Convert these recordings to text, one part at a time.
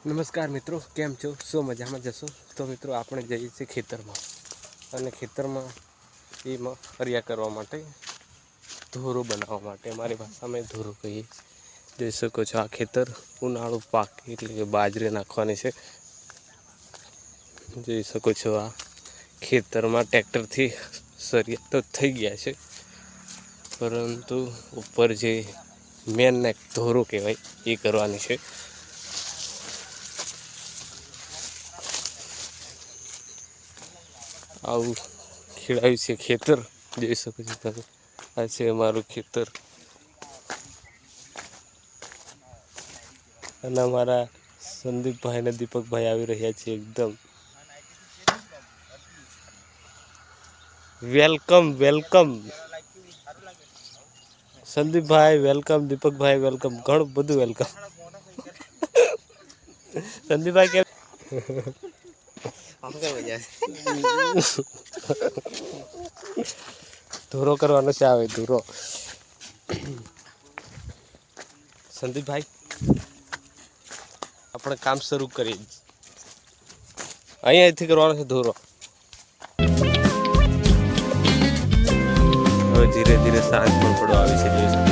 નમસ્કાર મિત્રો, કેમ છો? શું મજામાં જશો? તો મિત્રો આપણે જઈએ છીએ ખેતરમાં, અને ખેતરમાં એમાં ફર્યા કરવા માટે, ધોરો બનાવવા માટે. અમારી ભાષામાં ધોરો કહીએ. જોઈ શકો છો આ ખેતર ઉનાળુ પાક એટલે કે બાજરી નાખવાની છે. જોઈ શકો છો આ ખેતરમાં ટ્રેક્ટરથી સરિયા તો થઈ ગયા છે, પરંતુ ઉપર જે મેન ને ધોરો કહેવાય એ કરવાની છે. આવું ખેડાયું છે ખેતર, જોઈ શકો છો તમે. આ છે અમારું ખેતર, અને અમારા સંદીપભાઈ અને દીપકભાઈ આવી રહ્યા છે. એકદમ વેલકમ વેલકમ સંદીપભાઈ, વેલકમ દીપકભાઈ, વેલકમ. ઘણું બધું વેલકમ. સંદીપભાઈ કેમ? ધોરો કરવાનો છે. આવે ધોરો. સંદીપભાઈ, આપણે કામ શરૂ કરીએ. અહીંયાથી કરવાનો છે ધોરો. હવે ધીરે ધીરે સાંજ પણ પડવા આવી છે. જોઈ શકો.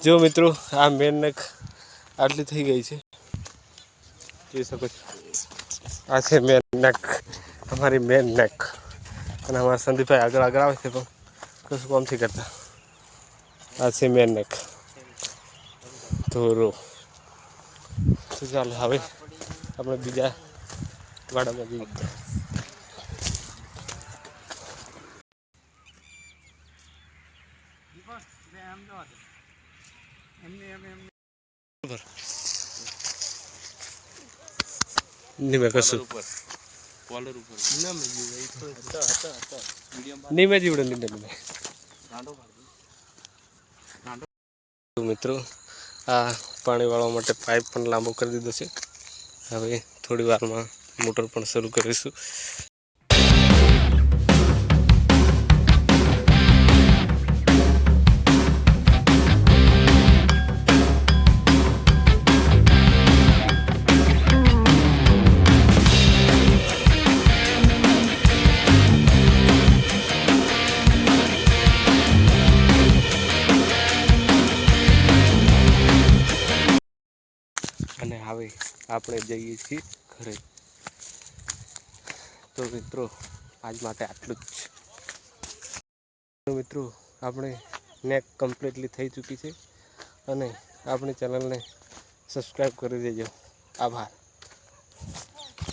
જો મિત્રો, આ મેન નેક આટલી થઈ ગઈ છે. જોઈ શકો છો. આ છે મેન નેક, અમારી મેન નેક. અને અમારા સંદીપભાઈ આગળ આગળ આવે છે, પણ કશું કામ નથી કરતા. આ છે મેન નેક ધોરો. તો ચાલો હવે આપણે બીજા વાડામાં જઈએ. નહીં મેં કશું નહીં મેં જીવડે નહીં. મિત્રો, આ પાણી વાળવા માટે પાઇપ પણ લાંબો કરી દીધો છે. હવે થોડી વારમાં મોટર પણ શરૂ કરીશું. અને હવે આપણે જઈએ છીએ ઘરે. તો મિત્રો, આજ માટે આટલું જ. તો મિત્રો, આપણે નેક કમ્પ્લીટલી થઈ ચૂકી છે, અને આપણી ચેનલને સબસ્ક્રાઈબ કરી દેજો. આભાર.